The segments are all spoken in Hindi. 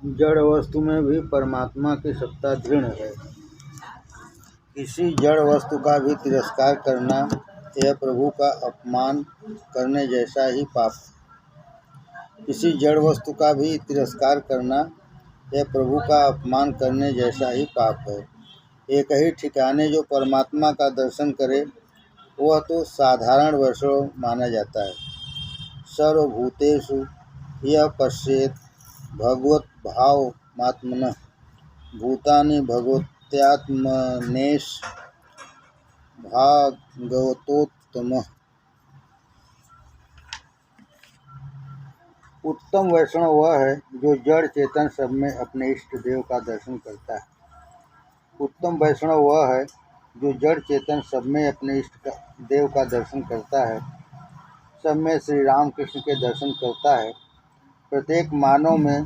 जड़ वस्तु में भी परमात्मा की सत्ता दृढ़ है। किसी जड़ वस्तु का भी तिरस्कार करना यह प्रभु का अपमान करने जैसा ही पाप है। किसी जड़ वस्तु का भी तिरस्कार करना यह प्रभु का अपमान करने जैसा ही पाप है। एक ही ठिकाने जो परमात्मा का दर्शन करे वह तो साधारण वैष्णव माना जाता है। सर्वभूतेषु यह पश्येत भगवत भाव मात्मनः भूतानि भगवत्यात्मनेश भागवतोत्तमः। उत्तम वैष्णव वह है जो जड़ चेतन सब में अपने इष्ट देव का दर्शन करता है। उत्तम वैष्णव वह है जो जड़ चेतन सब में अपने इष्ट देव का दर्शन करता है, सब में श्री राम कृष्ण के दर्शन करता है, प्रत्येक मानव में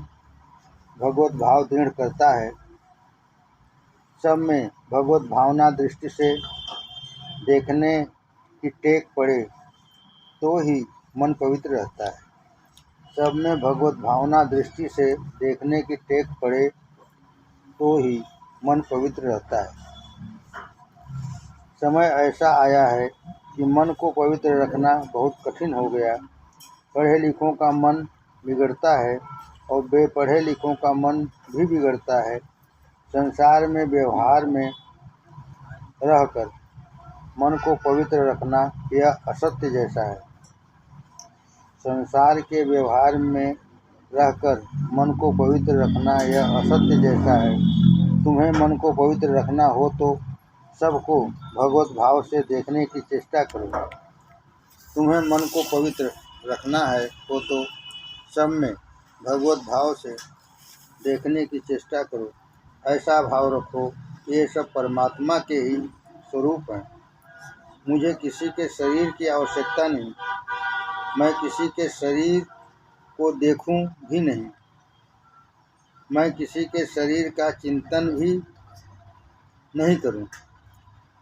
भगवत भाव दृढ़ करता है, सब में भगवत भावना दृष्टि से देखने की टेक पड़े तो ही मन पवित्र रहता है। सब में भगवत भावना दृष्टि से देखने की टेक पड़े तो ही मन पवित्र रहता है। समय ऐसा आया है कि मन को पवित्र रखना बहुत कठिन हो गया। पढ़े लिखों का मन बिगड़ता है और बेपढ़े लिखों का मन भी बिगड़ता है। संसार में व्यवहार में रहकर मन को पवित्र रखना यह असत्य जैसा है। संसार के व्यवहार में रहकर मन को पवित्र रखना यह असत्य जैसा है। तुम्हें मन को पवित्र रखना हो तो सबको भगवत भाव से देखने की चेष्टा करो। तुम्हें मन को पवित्र रखना है हो तो सब में भगवत भाव से देखने की चेष्टा करो। ऐसा भाव रखो ये सब परमात्मा के ही स्वरूप हैं। मुझे किसी के शरीर की आवश्यकता नहीं, मैं किसी के शरीर को देखूं भी नहीं, मैं किसी के शरीर का चिंतन भी नहीं करूं।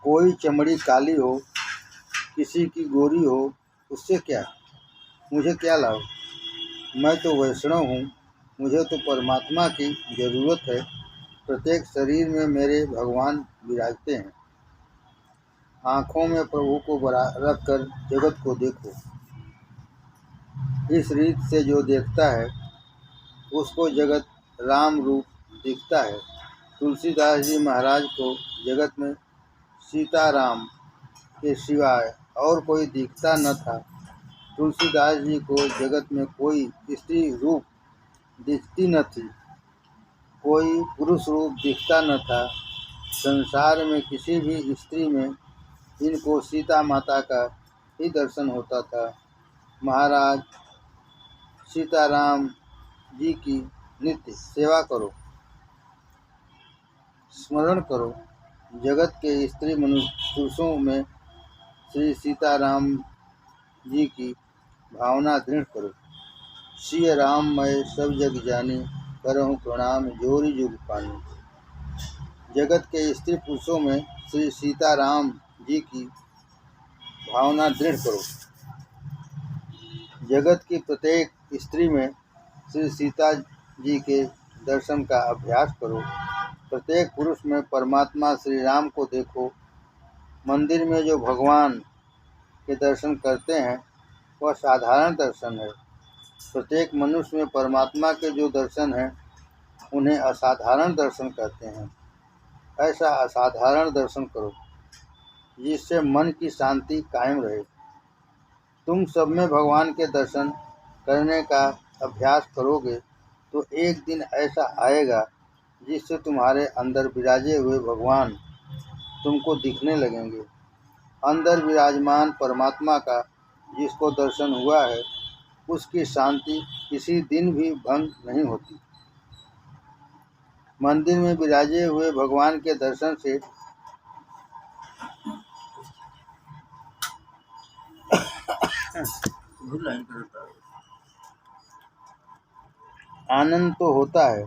कोई चमड़ी काली हो, किसी की गोरी हो, उससे क्या, मुझे क्या लाभ। मैं तो वैष्णव हूँ, मुझे तो परमात्मा की जरूरत है। प्रत्येक शरीर में मेरे भगवान विराजते हैं। आँखों में प्रभु को रखकर जगत को देखो। इस रीत से जो देखता है उसको जगत राम रूप दिखता है। तुलसीदास जी महाराज को जगत में सीताराम के सिवाय और कोई दिखता न था। तुलसीदास जी को जगत में कोई स्त्री रूप दिखती न थी, कोई पुरुष रूप दिखता न था। संसार में किसी भी स्त्री में इनको सीता माता का ही दर्शन होता था। महाराज सीताराम जी की नित्य सेवा करो, स्मरण करो। जगत के स्त्री मनुष्य पुरुषों में श्री सीताराम जी की भावना दृढ़ करो। सिय राम मैं सब जग जानी, करहूँ प्रणाम जोरी जुग पानी। जगत के स्त्री पुरुषों में श्री सीताराम जी की भावना दृढ़ करो। जगत की प्रत्येक स्त्री में श्री सीता जी के दर्शन का अभ्यास करो। प्रत्येक पुरुष में परमात्मा श्री राम को देखो। मंदिर में जो भगवान के दर्शन करते हैं वह साधारण दर्शन है। प्रत्येक मनुष्य में परमात्मा के जो दर्शन हैं उन्हें असाधारण दर्शन कहते हैं। ऐसा असाधारण दर्शन करो जिससे मन की शांति कायम रहे। तुम सब में भगवान के दर्शन करने का अभ्यास करोगे तो एक दिन ऐसा आएगा जिससे तुम्हारे अंदर विराजे हुए भगवान तुमको दिखने लगेंगे। अंदर विराजमान परमात्मा का जिसको दर्शन हुआ है उसकी शांति किसी दिन भी भंग नहीं होती। मंदिर में विराजे हुए भगवान के दर्शन से आनंद तो होता है,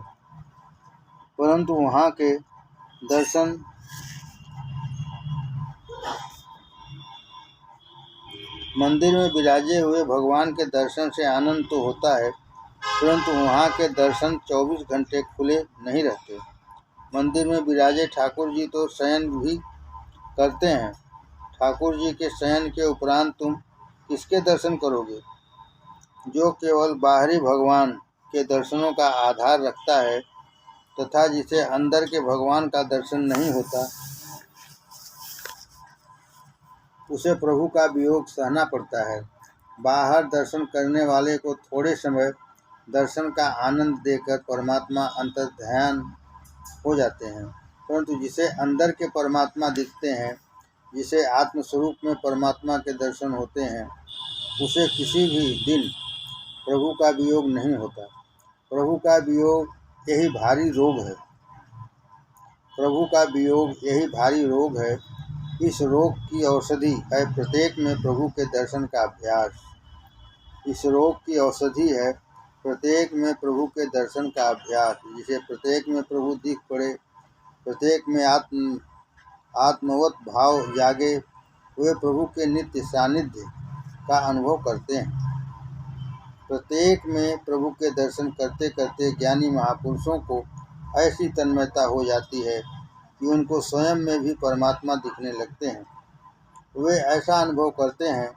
परंतु वहाँ के दर्शन मंदिर में विराजे हुए भगवान के दर्शन से आनंद तो होता है, परंतु वहाँ के दर्शन 24 घंटे खुले नहीं रहते। मंदिर में विराजे ठाकुर जी तो शयन भी करते हैं। ठाकुर जी के शयन के उपरांत तुम किसके दर्शन करोगे? जो केवल बाहरी भगवान के दर्शनों का आधार रखता है तथा जिसे अंदर के भगवान का दर्शन नहीं होता, उसे प्रभु का वियोग सहना पड़ता है। बाहर दर्शन करने वाले को थोड़े समय दर्शन का आनंद देकर परमात्मा अंतर्ध्यान हो जाते हैं, परंतु जिसे अंदर के परमात्मा दिखते हैं, जिसे आत्मस्वरूप में परमात्मा के दर्शन होते हैं, उसे किसी भी दिन प्रभु का वियोग नहीं होता। प्रभु का वियोग यही भारी रोग है। प्रभु का वियोग यही भारी रोग है। इस रोग की औषधि है प्रत्येक में प्रभु के दर्शन का अभ्यास। इस रोग की औषधि है प्रत्येक में प्रभु के दर्शन का अभ्यास। जिसे प्रत्येक में प्रभु दिख पड़े, प्रत्येक में आत्मवत भाव जागे, वे प्रभु के नित्य सानिध्य का अनुभव करते हैं। प्रत्येक में प्रभु के दर्शन करते करते ज्ञानी महापुरुषों को ऐसी तन्मयता हो जाती है कि उनको स्वयं में भी परमात्मा दिखने लगते हैं। वे ऐसा अनुभव करते हैं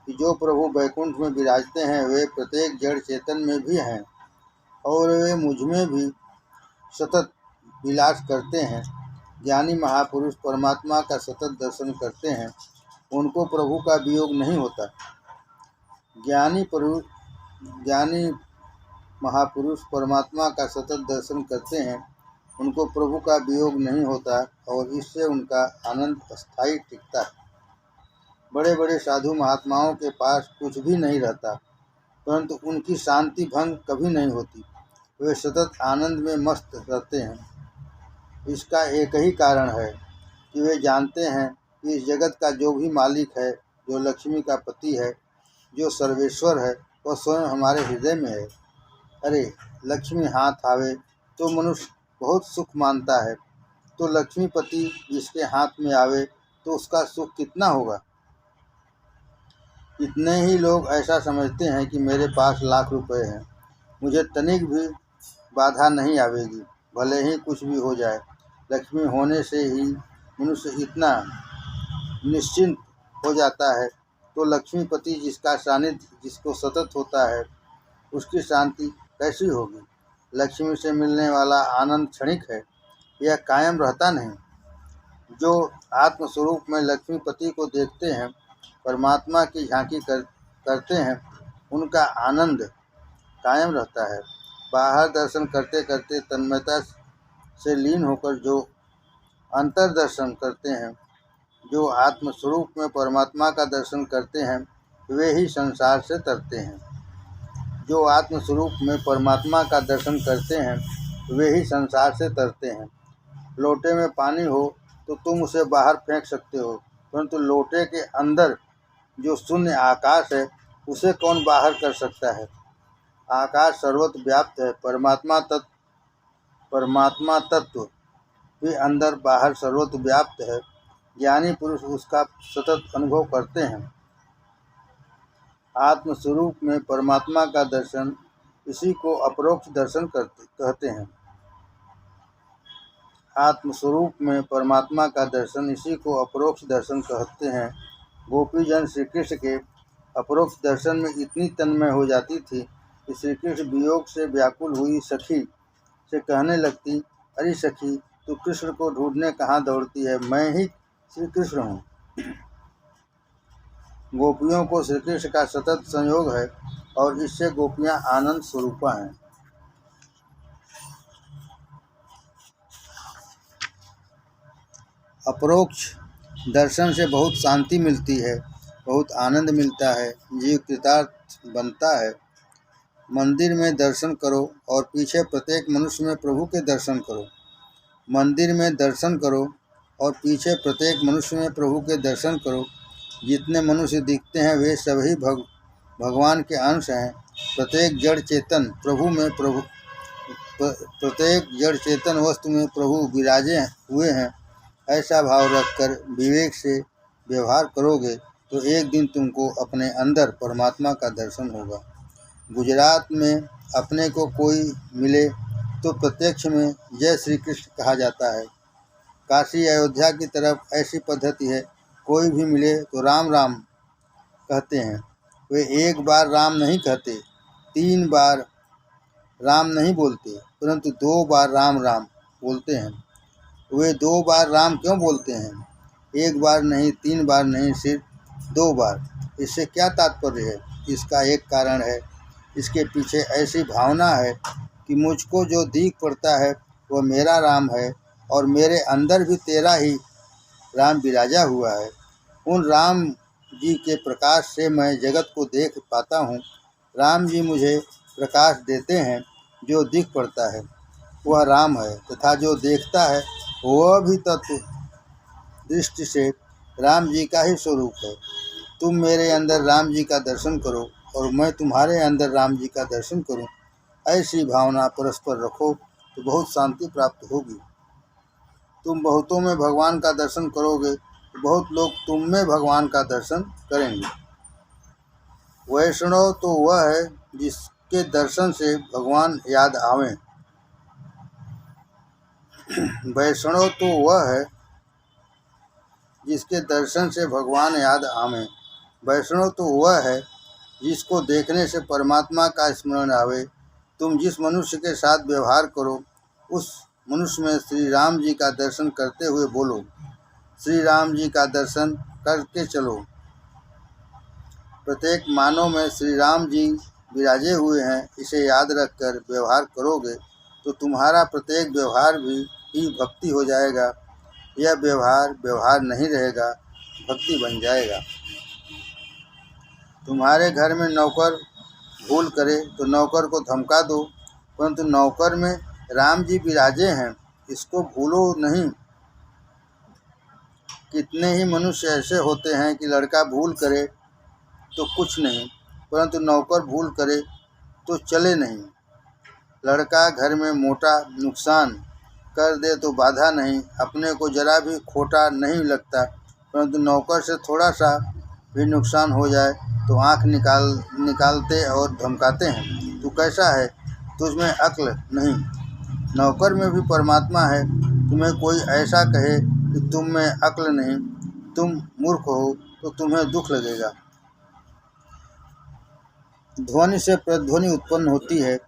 कि जो प्रभु वैकुंठ में विराजते हैं, वे प्रत्येक जड़ चेतन में भी हैं और वे मुझ में भी सतत विलास करते हैं। ज्ञानी महापुरुष परमात्मा का सतत दर्शन करते हैं, उनको प्रभु का वियोग नहीं होता। ज्ञानी महापुरुष परमात्मा का सतत दर्शन करते हैं, उनको प्रभु का वियोग नहीं होता और इससे उनका आनंद स्थायी टिकता है। बड़े बड़े साधु महात्माओं के पास कुछ भी नहीं रहता, परंतु उनकी शांति भंग कभी नहीं होती। वे सतत आनंद में मस्त रहते हैं। इसका एक ही कारण है कि वे जानते हैं कि इस जगत का जो भी मालिक है, जो लक्ष्मी का पति है, जो सर्वेश्वर है, वह स्वयं हमारे हृदय में है। अरे लक्ष्मी हाथ आवे तो मनुष्य बहुत सुख मानता है, तो लक्ष्मीपति जिसके हाथ में आवे तो उसका सुख कितना होगा। इतने ही लोग ऐसा समझते हैं कि मेरे पास लाख रुपए हैं, मुझे तनिक भी बाधा नहीं आवेगी, भले ही कुछ भी हो जाए। लक्ष्मी होने से ही मनुष्य इतना निश्चिंत हो जाता है, तो लक्ष्मीपति जिसका सानिध्य जिसको सतत होता है, उसकी शांति कैसी होगी। लक्ष्मी से मिलने वाला आनंद क्षणिक है, यह कायम रहता नहीं। जो आत्मस्वरूप में लक्ष्मीपति को देखते हैं, परमात्मा की झांकी करते हैं, उनका आनंद कायम रहता है। बाहर दर्शन करते करते तन्मयता से लीन होकर जो अंतर्दर्शन करते हैं, जो आत्मस्वरूप में परमात्मा का दर्शन करते हैं, वे ही संसार से तरते हैं। जो आत्मस्वरूप में परमात्मा का दर्शन करते हैं, वे ही संसार से तरते हैं। लोटे में पानी हो तो तुम उसे बाहर फेंक सकते हो, परंतु लोटे के अंदर जो शून्य आकाश है, उसे कौन बाहर कर सकता है। आकाश सर्वत्र व्याप्त है। परमात्मा तत्व भी अंदर बाहर सर्वत्र व्याप्त है। ज्ञानी पुरुष उसका सतत अनुभव करते हैं। आत्मस्वरूप में परमात्मा का दर्शन इसी को अपरोक्ष दर्शन कहते हैं। आत्मस्वरूप में परमात्मा का दर्शन इसी को अपरोक्ष दर्शन कहते हैं। गोपीजन श्री कृष्ण के अपरोक्ष दर्शन में इतनी तन्मय हो जाती थी कि श्री कृष्ण वियोग से व्याकुल हुई सखी से कहने लगती, अरे सखी, तू कृष्ण को ढूंढने कहाँ दौड़ती है, मैं ही श्री कृष्ण हूँ। गोपियों को श्री कृष्ण का सतत संयोग है और इससे गोपियाँ आनंद स्वरूपा हैं। अपरोक्ष दर्शन से बहुत शांति मिलती है, बहुत आनंद मिलता है, जीव कृतार्थ बनता है। मंदिर में दर्शन करो और पीछे प्रत्येक मनुष्य में प्रभु के दर्शन करो। मंदिर में दर्शन करो और पीछे प्रत्येक मनुष्य में प्रभु के दर्शन करो। जितने मनुष्य दिखते हैं वे सभी भगवान के अंश हैं। प्रत्येक जड़ चेतन वस्तु में प्रभु विराजे हुए हैं। ऐसा भाव रखकर विवेक से व्यवहार करोगे तो एक दिन तुमको अपने अंदर परमात्मा का दर्शन होगा। गुजरात में अपने को कोई मिले तो प्रत्यक्ष में जय श्री कृष्ण कहा जाता है। काशी अयोध्या की तरफ ऐसी पद्धति है, कोई भी मिले तो राम राम कहते हैं। वे एक बार राम नहीं कहते, 3 बार राम नहीं बोलते, परंतु 2 बार राम राम बोलते हैं। वे 2 बार राम क्यों बोलते हैं? 1 बार नहीं, 3 बार नहीं, सिर्फ 2 बार। इससे क्या तात्पर्य है? इसका एक कारण है, इसके पीछे ऐसी भावना है कि मुझको जो दिख पड़ता है वह मेरा राम है और मेरे अंदर भी तेरा ही राम विराजा हुआ है। उन राम जी के प्रकाश से मैं जगत को देख पाता हूँ। राम जी मुझे प्रकाश देते हैं, जो दिख पड़ता है वह राम है तथा जो देखता है वह भी तत्व दृष्टि से राम जी का ही स्वरूप है। तुम मेरे अंदर राम जी का दर्शन करो और मैं तुम्हारे अंदर राम जी का दर्शन करूं। ऐसी भावना परस्पर रखो तो बहुत शांति प्राप्त होगी। तुम बहुतों में भगवान का दर्शन करोगे तो बहुत लोग तुम में भगवान का दर्शन करेंगे। वैष्णव तो वह है जिसके दर्शन से भगवान याद आवे। वैष्णव तो वह है जिसके दर्शन से भगवान याद आवे। वैष्णव तो वह है जिसको देखने से परमात्मा का स्मरण आवे। तुम जिस मनुष्य के साथ व्यवहार करो उस मनुष्य में श्री राम जी का दर्शन करते हुए बोलो, श्री राम जी का दर्शन करके चलो। प्रत्येक मानव में श्री राम जी विराजे हुए हैं, इसे याद रखकर व्यवहार करोगे तो तुम्हारा प्रत्येक व्यवहार भी ही भक्ति हो जाएगा। यह व्यवहार नहीं रहेगा, भक्ति बन जाएगा। तुम्हारे घर में नौकर भूल करे तो नौकर को धमका दो, परंतु नौकर में राम जी विराजे हैं, इसको भूलो नहीं। कितने ही मनुष्य ऐसे होते हैं कि लड़का भूल करे तो कुछ नहीं, परंतु नौकर भूल करे तो चले नहीं। लड़का घर में मोटा नुकसान कर दे तो बाधा नहीं, अपने को जरा भी खोटा नहीं लगता, परंतु नौकर से थोड़ा सा भी नुकसान हो जाए तो आँख निकालते और धमकाते हैं। तू कैसा है, तुझमें अक्ल नहीं। नौकर में भी परमात्मा है। तुम्हें कोई ऐसा कहे कि तुम में अक्ल नहीं, तुम मूर्ख हो, तो तुम्हें दुख लगेगा। ध्वनि से प्रतिध्वनि उत्पन्न होती है।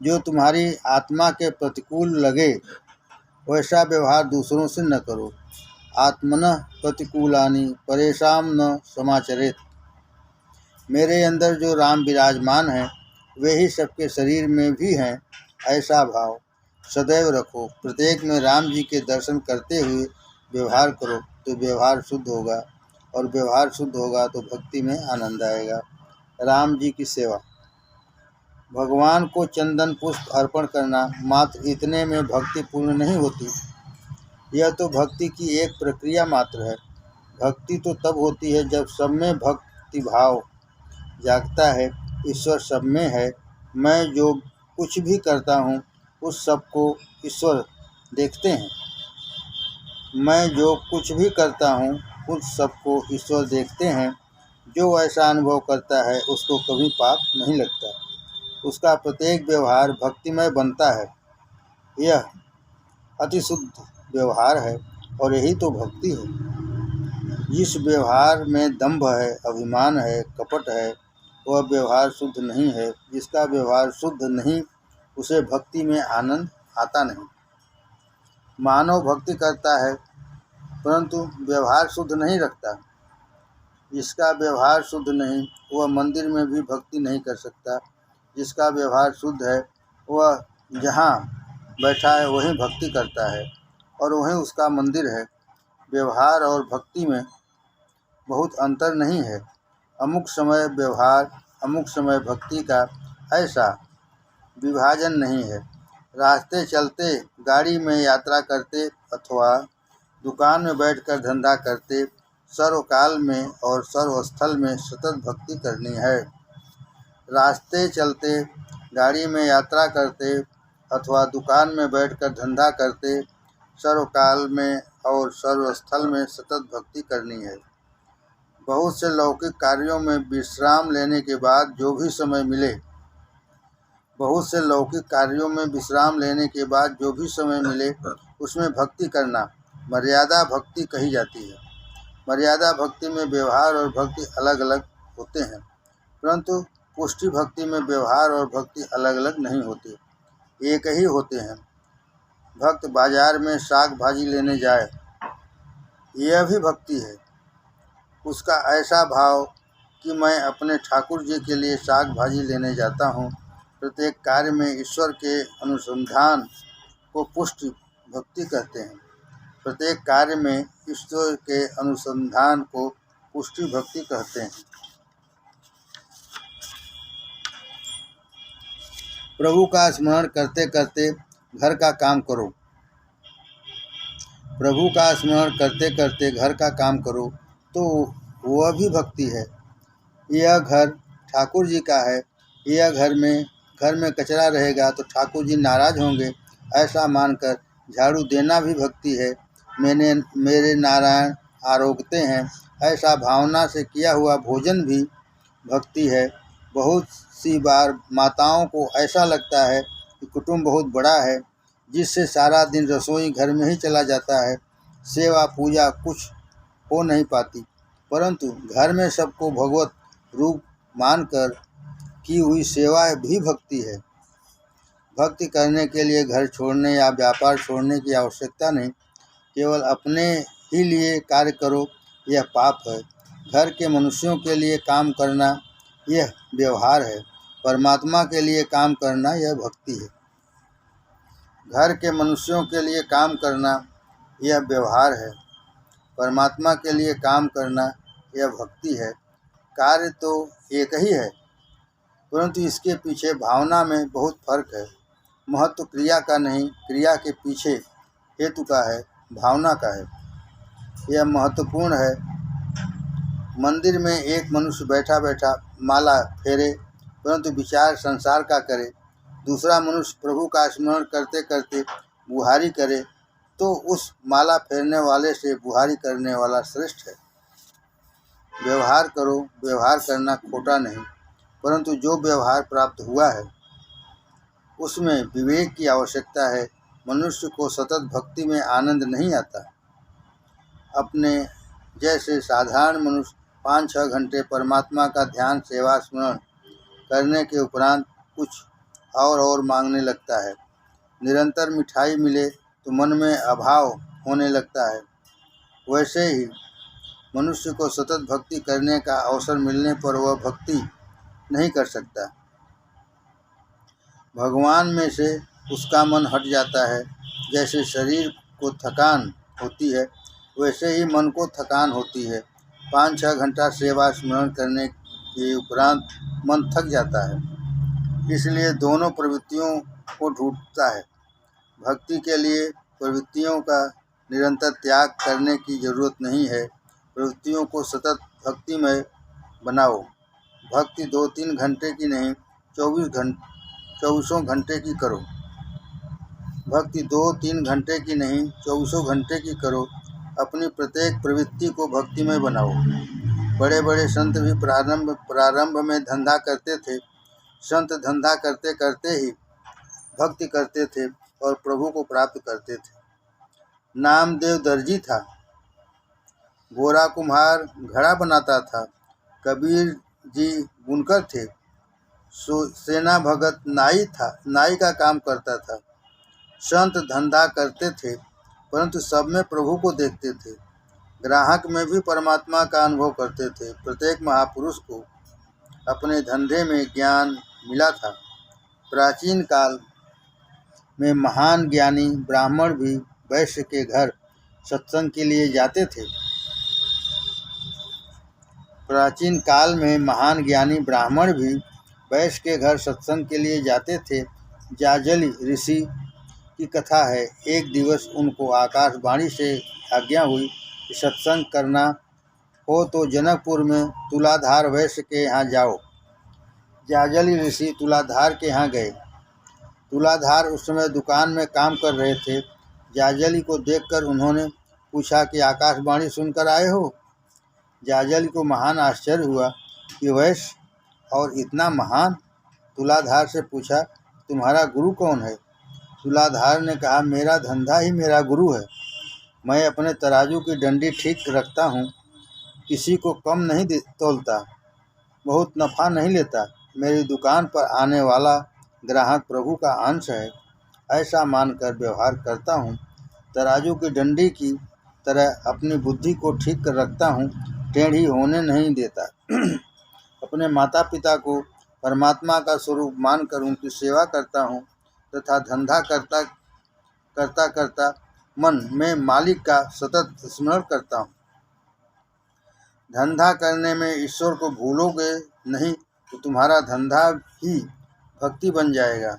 जो तुम्हारी आत्मा के प्रतिकूल लगे वैसा व्यवहार दूसरों से न करो। आत्मनः प्रतिकूलानि परेशान न समाचरेत। मेरे अंदर जो राम विराजमान हैं वे ही सबके शरीर में भी हैं, ऐसा भाव सदैव रखो। प्रत्येक में राम जी के दर्शन करते हुए व्यवहार करो तो व्यवहार शुद्ध होगा, और व्यवहार शुद्ध होगा तो भक्ति में आनंद आएगा। राम जी की सेवा। भगवान को चंदन पुष्प अर्पण करना मात्र इतने में भक्ति पूर्ण नहीं होती। यह तो भक्ति की एक प्रक्रिया मात्र है। भक्ति तो तब होती है जब सब में भक्ति भाव जागता है। ईश्वर सब में है। मैं जो कुछ भी करता हूँ उस सब को ईश्वर देखते हैं। मैं जो कुछ भी करता हूँ उस सब को ईश्वर देखते हैं। जो ऐसा अनुभव करता है उसको कभी पाप नहीं लगता। उसका प्रत्येक व्यवहार भक्तिमय बनता है। यह अति शुद्ध व्यवहार है और यही तो भक्ति है। जिस व्यवहार में दंभ है, अभिमान है, कपट है, वह व्यवहार शुद्ध नहीं है। जिसका व्यवहार शुद्ध नहीं उसे भक्ति में आनंद आता नहीं। मानव भक्ति करता है परंतु व्यवहार शुद्ध नहीं रखता। जिसका व्यवहार शुद्ध नहीं वह मंदिर में भी भक्ति नहीं कर सकता। जिसका व्यवहार शुद्ध है वह जहाँ बैठा है वहीं भक्ति करता है और वहीं उसका मंदिर है। व्यवहार और भक्ति में बहुत अंतर नहीं है। अमुक समय व्यवहार, अमुक समय भक्ति का ऐसा विभाजन नहीं है। रास्ते चलते, गाड़ी में यात्रा करते अथवा दुकान में बैठकर धंधा करते, सर्वकाल में और सर्वस्थल में सतत भक्ति करनी है। रास्ते चलते, गाड़ी में यात्रा करते अथवा दुकान में बैठकर धंधा करते, सर्वकाल में और सर्वस्थल में सतत भक्ति करनी है। बहुत से लौकिक कार्यों में विश्राम लेने के बाद जो भी समय मिले बहुत से लौकिक कार्यों में विश्राम लेने के बाद जो भी समय मिले उसमें भक्ति करना मर्यादा भक्ति कही जाती है। मर्यादा भक्ति में व्यवहार और भक्ति अलग अलग होते हैं, परंतु पुष्टि भक्ति में व्यवहार और भक्ति अलग अलग नहीं होते, एक ही होते हैं। भक्त बाजार में साग भाजी लेने जाए, यह भी भक्ति है। उसका ऐसा भाव कि मैं अपने ठाकुर जी के लिए साग भाजी लेने जाता हूँ। प्रत्येक कार्य में ईश्वर के अनुसंधान को पुष्टि भक्ति कहते हैं। प्रत्येक कार्य में ईश्वर के अनुसंधान को पुष्टि भक्ति कहते हैं। प्रभु का स्मरण करते करते घर का काम करो। प्रभु का स्मरण करते करते घर का काम करो तो वह भी भक्ति है। यह घर ठाकुर जी का है, यह घर में कचरा रहेगा तो ठाकुर जी नाराज होंगे, ऐसा मानकर झाड़ू देना भी भक्ति है। मेरे नारायण आरोगते हैं, ऐसा भावना से किया हुआ भोजन भी भक्ति है। बहुत सी बार माताओं को ऐसा लगता है कि कुटुंब बहुत बड़ा है, जिससे सारा दिन रसोई घर में ही चला जाता है, सेवा पूजा कुछ हो नहीं पाती, परंतु घर में सबको भगवत रूप मानकर की हुई सेवा भी भक्ति है। भक्ति करने के लिए घर छोड़ने या व्यापार छोड़ने की आवश्यकता नहीं, केवल अपने ही लिए कार्य करो, यह पाप है। घर के मनुष्यों के लिए काम करना यह व्यवहार है, परमात्मा के लिए काम करना यह भक्ति है। घर के मनुष्यों के लिए काम करना यह व्यवहार है, परमात्मा के लिए काम करना यह भक्ति है। कार्य तो एक ही है, परंतु इसके पीछे भावना में बहुत फर्क है। महत्व क्रिया का नहीं, क्रिया के पीछे हेतु का है, भावना का है। यह महत्वपूर्ण है। मंदिर में एक मनुष्य बैठा बैठा माला फेरे, परंतु विचार संसार का करे। दूसरा मनुष्य प्रभु का स्मरण करते करते बुहारी करे, तो उस माला फेरने वाले से बुहारी करने वाला श्रेष्ठ है। व्यवहार करो, व्यवहार करना खोटा नहीं, परंतु जो व्यवहार प्राप्त हुआ है उसमें विवेक की आवश्यकता है। मनुष्य को सतत भक्ति में आनंद नहीं आता। अपने जैसे साधारण मनुष्य 5-6 घंटे परमात्मा का ध्यान सेवा स्मरण करने के उपरांत कुछ और मांगने लगता है। निरंतर मिठाई मिले तो मन में अभाव होने लगता है। वैसे ही मनुष्य को सतत भक्ति करने का अवसर मिलने पर वह भक्ति नहीं कर सकता। भगवान में से उसका मन हट जाता है। जैसे शरीर को थकान होती है, वैसे ही मन को थकान होती है। 5-6 घंटा सेवा स्मरण करने के उपरांत मन थक जाता है, इसलिए दोनों प्रवृत्तियों को ढूंढता है। भक्ति के लिए प्रवृत्तियों का निरंतर त्याग करने की जरूरत नहीं है। प्रवृत्तियों को सतत भक्तिमय बनाओ। भक्ति 2-3 घंटे की नहीं, 24 घंटे की करो। भक्ति 2-3 घंटे की नहीं, 24 घंटे की करो। अपनी प्रत्येक प्रवृत्ति को भक्तिमय बनाओ। बड़े बड़े संत भी प्रारंभ में धंधा करते थे। संत धंधा करते करते ही भक्ति करते थे और प्रभु को प्राप्त करते थे। नामदेव दर्जी था, गोरा कुम्हार घड़ा बनाता था, कबीर जी बुनकर थे, सेना भगत नाई था, नाई का काम करता था। संत धंधा करते थे, परंतु सब में प्रभु को देखते थे। ग्राहक में भी परमात्मा का अनुभव करते थे। प्रत्येक महापुरुष को अपने धंधे में ज्ञान मिला था। प्राचीन काल में महान ज्ञानी ब्राह्मण भी वैश्य के घर सत्संग के लिए जाते थे। प्राचीन काल में महान ज्ञानी ब्राह्मण भी वैश्य के घर सत्संग के लिए जाते थे। जाजली ऋषि की कथा है। एक दिवस उनको आकाशवाणी से आज्ञा हुई कि सत्संग करना हो तो जनकपुर में तुलाधार वैश्य के यहाँ जाओ। जाजली ऋषि तुलाधार के यहाँ गए। तुलाधार उस समय दुकान में काम कर रहे थे। जाजली को देखकर उन्होंने पूछा कि आकाशवाणी सुनकर आए हो? जाजली को महान आश्चर्य हुआ कि वैश्य और इतना महान। तुलाधार से पूछा तुम्हारा गुरु कौन है? तुलाधार ने कहा, मेरा धंधा ही मेरा गुरु है। मैं अपने तराजू की डंडी ठीक रखता हूँ, किसी को कम नहीं तोलता, बहुत नफ़ा नहीं लेता। मेरी दुकान पर आने वाला ग्राहक प्रभु का अंश है, ऐसा मानकर व्यवहार करता हूँ। तराजू की डंडी की तरह अपनी बुद्धि को ठीक कर रखता हूँ, टेढ़ी होने नहीं देता। अपने माता पिता को परमात्मा का स्वरूप मानकर उनकी सेवा करता हूँ तथा धंधा करता करता करता मन में मालिक का सतत स्मरण करता हूँ। धंधा करने में ईश्वर को भूलोगे नहीं तो तुम्हारा धंधा ही भक्ति बन जाएगा।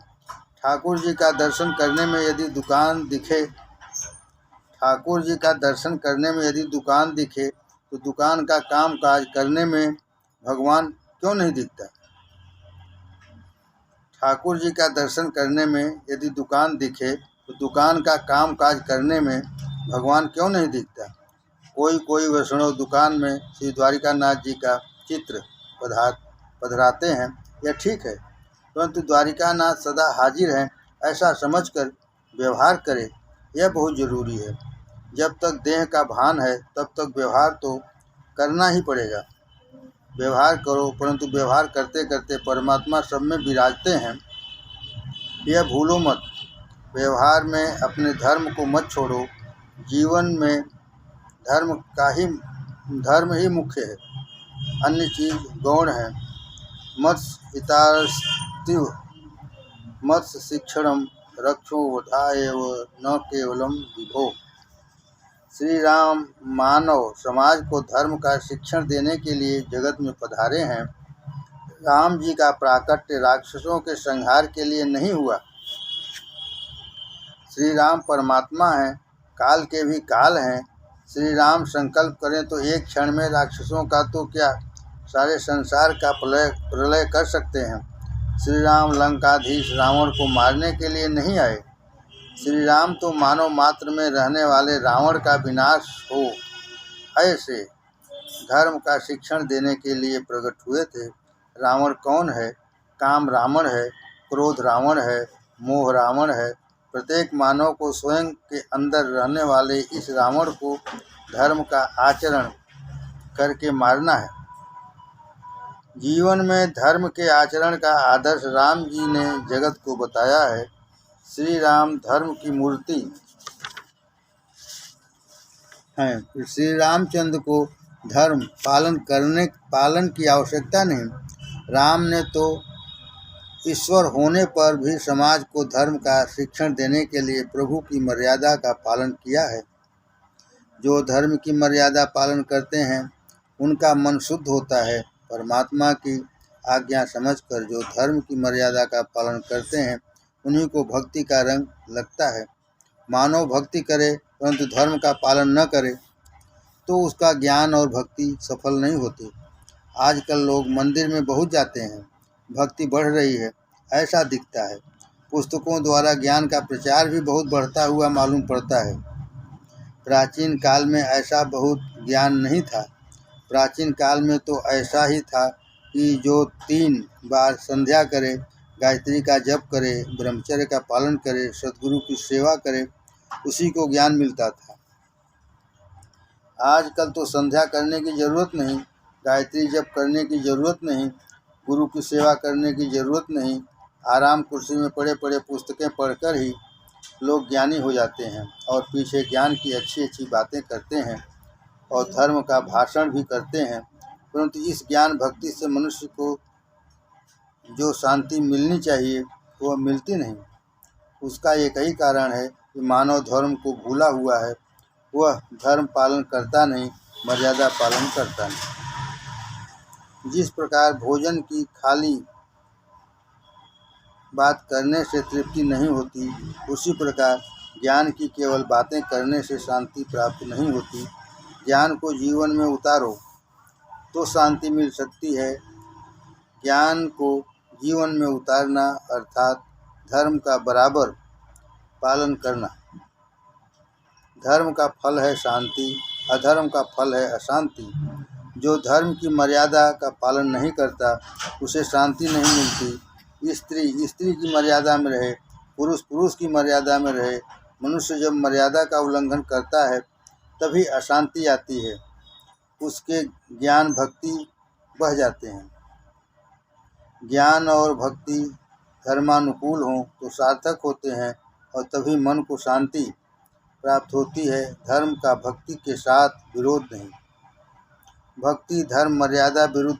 ठाकुर जी का दर्शन करने में यदि दुकान दिखे तो दुकान का काम काज करने में भगवान क्यों नहीं दिखता? ठाकुर जी का दर्शन करने में यदि दुकान दिखे तो दुकान का काम काज करने में भगवान क्यों नहीं दिखता? कोई वैष्णव दुकान में श्री द्वारिकानाथ जी का चित्र पधराते हैं, यह ठीक है, परंतु द्वारिकानाथ सदा हाजिर हैं ऐसा समझकर व्यवहार करे, यह बहुत जरूरी है। जब तक देह का भान है तब तक व्यवहार तो करना ही पड़ेगा। व्यवहार करो, परंतु व्यवहार करते करते परमात्मा सब में विराजते हैं, यह भूलो मत। व्यवहार में अपने धर्म को मत छोड़ो। जीवन में धर्म ही मुख्य है, अन्य चीज गौण है। मत्स्य शिक्षणम रक्षो वधाएव न केवलम विभो। श्री राम मानव समाज को धर्म का शिक्षण देने के लिए जगत में पधारे हैं। राम जी का प्राकट्य राक्षसों के संहार के लिए नहीं हुआ। श्री राम परमात्मा हैं, काल के भी काल हैं। श्री राम संकल्प करें तो एक क्षण में राक्षसों का तो क्या सारे संसार का प्रलय कर सकते हैं। श्री राम लंकाधीश रावण को मारने के लिए नहीं आए। श्री राम तो मानव मात्र में रहने वाले रावण का विनाश हो ऐसे धर्म का शिक्षण देने के लिए प्रकट हुए थे। रावण कौन है? काम रावण है, क्रोध रावण है, मोह रावण है। प्रत्येक मानव को स्वयं के अंदर रहने वाले इस रावण को धर्म का आचरण करके मारना है। जीवन में धर्म के आचरण का आदर्श राम जी ने जगत को बताया है। श्री राम धर्म की मूर्ति हैं। श्री रामचंद्र को धर्म पालन की आवश्यकता नहीं। राम ने तो ईश्वर होने पर भी समाज को धर्म का शिक्षण देने के लिए प्रभु की मर्यादा का पालन किया है। जो धर्म की मर्यादा पालन करते हैं उनका मन शुद्ध होता है। परमात्मा की आज्ञा समझकर जो धर्म की मर्यादा का पालन करते हैं उन्हीं को भक्ति का रंग लगता है। मानव भक्ति करे परंतु धर्म का पालन न करे तो उसका ज्ञान और भक्ति सफल नहीं होती। आजकल लोग मंदिर में बहुत जाते हैं, भक्ति बढ़ रही है ऐसा दिखता है। पुस्तकों द्वारा ज्ञान का प्रचार भी बहुत बढ़ता हुआ मालूम पड़ता है। प्राचीन काल में ऐसा बहुत ज्ञान नहीं था। प्राचीन काल में तो ऐसा ही था कि जो 3 बार संध्या करे, गायत्री का जप करे, ब्रह्मचर्य का पालन करे, सद्गुरु की सेवा करे, उसी को ज्ञान मिलता था। आजकल तो संध्या करने की ज़रूरत नहीं, गायत्री जप करने की ज़रूरत नहीं, गुरु की सेवा करने की ज़रूरत नहीं। आराम कुर्सी में पड़े पड़े पुस्तकें पढ़कर ही लोग ज्ञानी हो जाते हैं और पीछे ज्ञान की अच्छी अच्छी बातें करते हैं और धर्म का भाषण भी करते हैं, परंतु इस ज्ञान भक्ति से मनुष्य को जो शांति मिलनी चाहिए वह मिलती नहीं। उसका एक ही कारण है कि मानव धर्म को भूला हुआ है। वह धर्म पालन करता नहीं, मर्यादा पालन करता नहीं। जिस प्रकार भोजन की खाली बात करने से तृप्ति नहीं होती, उसी प्रकार ज्ञान की केवल बातें करने से शांति प्राप्त नहीं होती। ज्ञान को जीवन में उतारो तो शांति मिल सकती है। ज्ञान को जीवन में उतारना अर्थात धर्म का बराबर पालन करना। धर्म का फल है शांति, अधर्म का फल है अशांति। जो धर्म की मर्यादा का पालन नहीं करता उसे शांति नहीं मिलती, स्त्री स्त्री की मर्यादा में रहे, पुरुष पुरुष की मर्यादा में रहे। मनुष्य जब मर्यादा का उल्लंघन करता है तभी अशांति आती है, उसके ज्ञान भक्ति बह जाते हैं। ज्ञान और भक्ति धर्मानुकूल हों तो सार्थक होते हैं और तभी मन को शांति प्राप्त होती है। धर्म का भक्ति के साथ विरोध नहीं। भक्ति धर्म मर्यादा विरुद्ध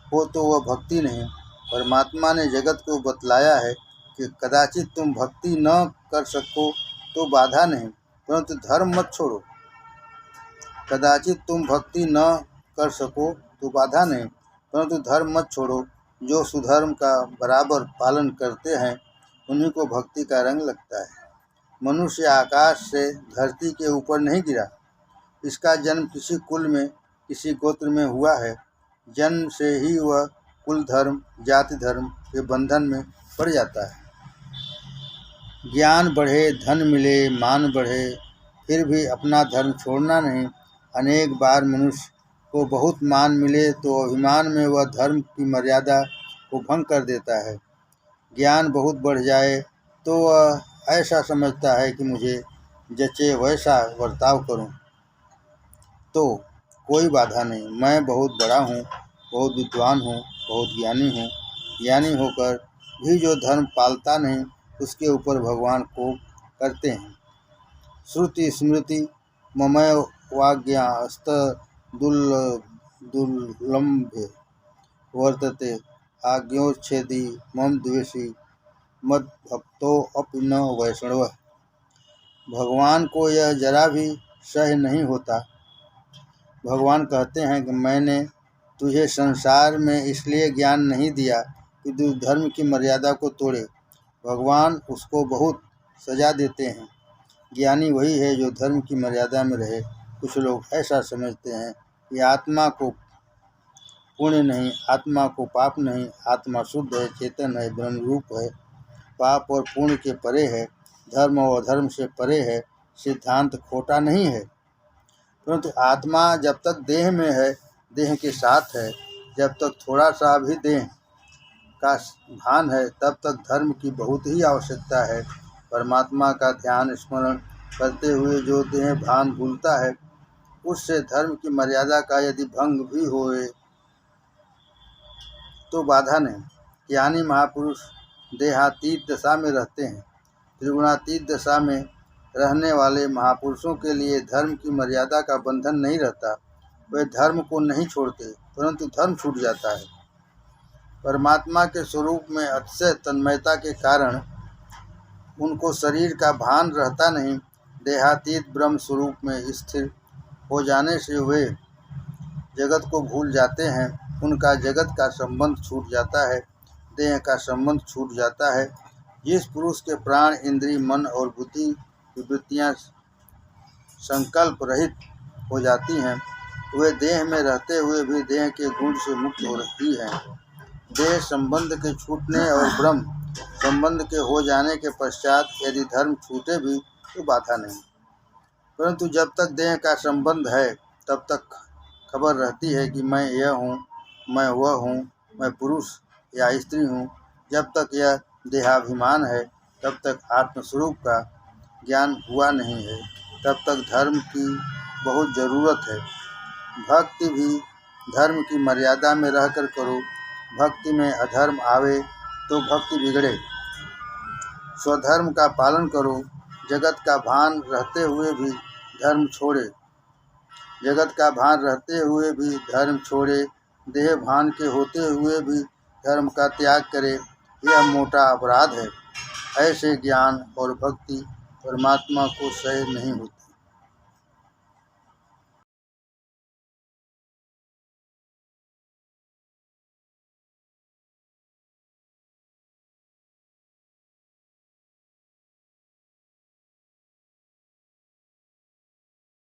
हो तो वह भक्ति नहीं। परमात्मा ने जगत को बतलाया है कि कदाचित तुम भक्ति न कर सको तो बाधा नहीं, परंतु धर्म मत छोड़ो। कदाचित तुम भक्ति न कर सको तो बाधा नहीं, परंतु धर्म मत छोड़ो। जो सुधर्म का बराबर पालन करते हैं उन्हीं को भक्ति का रंग लगता है। मनुष्य आकाश से धरती के ऊपर नहीं गिरा। इसका जन्म किसी कुल में, किसी गोत्र में हुआ है। जन्म से ही वह कुल धर्म, जाति धर्म के बंधन में पड़ जाता है। ज्ञान बढ़े, धन मिले, मान बढ़े, फिर भी अपना धर्म छोड़ना नहीं। अनेक बार मनुष्य को बहुत मान मिले तो अभिमान में वह धर्म की मर्यादा को भंग कर देता है। ज्ञान बहुत बढ़ जाए तो वह ऐसा समझता है कि मुझे जचे वैसा बर्ताव करूं, तो कोई बाधा नहीं। मैं बहुत बड़ा हूं, बहुत विद्वान हूं, बहुत ज्ञानी हूं। ज्ञानी होकर भी जो धर्म पालता नहीं उसके ऊपर भगवान को करते हैं। श्रुति स्मृति ममय वाज्ञास्त दुर्लभ्य वर्तते आज्ञोच्छेदी मम द्वेषी मद भक्तो अपि न वैष्णव। भगवान को यह जरा भी सह नहीं होता। भगवान कहते हैं कि मैंने तुझे संसार में इसलिए ज्ञान नहीं दिया कि तू धर्म की मर्यादा को तोड़े। भगवान उसको बहुत सजा देते हैं। ज्ञानी वही है जो धर्म की मर्यादा में रहे। कुछ लोग ऐसा समझते हैं कि आत्मा को पुण्य नहीं, आत्मा को पाप नहीं, आत्मा शुद्ध है, चेतन है, ब्रह्म रूप है, पाप और पुण्य के परे है, धर्म और अधर्म से परे है। सिद्धांत खोटा नहीं है, परंतु आत्मा जब तक देह में है, देह के साथ है, जब तक थोड़ा सा भी देह का भान है तब तक धर्म की बहुत ही आवश्यकता है। परमात्मा का ध्यान स्मरण करते हुए जो देह भान भूलता है उससे धर्म की मर्यादा का यदि भंग भी होए तो बाधा नहीं। ज्ञानी महापुरुष देहातीत दशा में रहते हैं। त्रिगुणातीत दशा में रहने वाले महापुरुषों के लिए धर्म की मर्यादा का बंधन नहीं रहता। वे धर्म को नहीं छोड़ते, परंतु धर्म छूट जाता है। परमात्मा के स्वरूप में अतिशय तन्मयता के कारण उनको शरीर का भान रहता नहीं। देहातीत ब्रह्म स्वरूप में स्थिर हो जाने से वे जगत को भूल जाते हैं। उनका जगत का संबंध छूट जाता है, देह का संबंध छूट जाता है। जिस पुरुष के प्राण, इंद्रिय, मन और बुद्धि की वृत्तियाँ संकल्प रहित हो जाती हैं, वे देह में रहते हुए भी देह के गुण से मुक्त हो रही हैं। देह संबंध के छूटने और ब्रह्म संबंध के हो जाने के पश्चात यदि धर्म छूटे भी तो बाधा नहीं, परंतु जब तक देह का संबंध है तब तक खबर रहती है कि मैं यह हूँ, मैं वह हूँ, मैं पुरुष या स्त्री हूँ। जब तक यह देहाभिमान है तब तक आत्मस्वरूप का ज्ञान हुआ नहीं है। तब तक धर्म की बहुत ज़रूरत है। भक्ति भी धर्म की मर्यादा में रहकर करो। भक्ति में अधर्म आवे तो भक्ति बिगड़े। स्वधर्म का पालन करो। जगत का भान रहते हुए भी धर्म छोड़े। जगत का भान रहते हुए भी धर्म छोड़े। देह भान के होते हुए भी धर्म का त्याग करे, यह मोटा अपराध है। ऐसे ज्ञान और भक्ति परमात्मा को सह नहीं होती।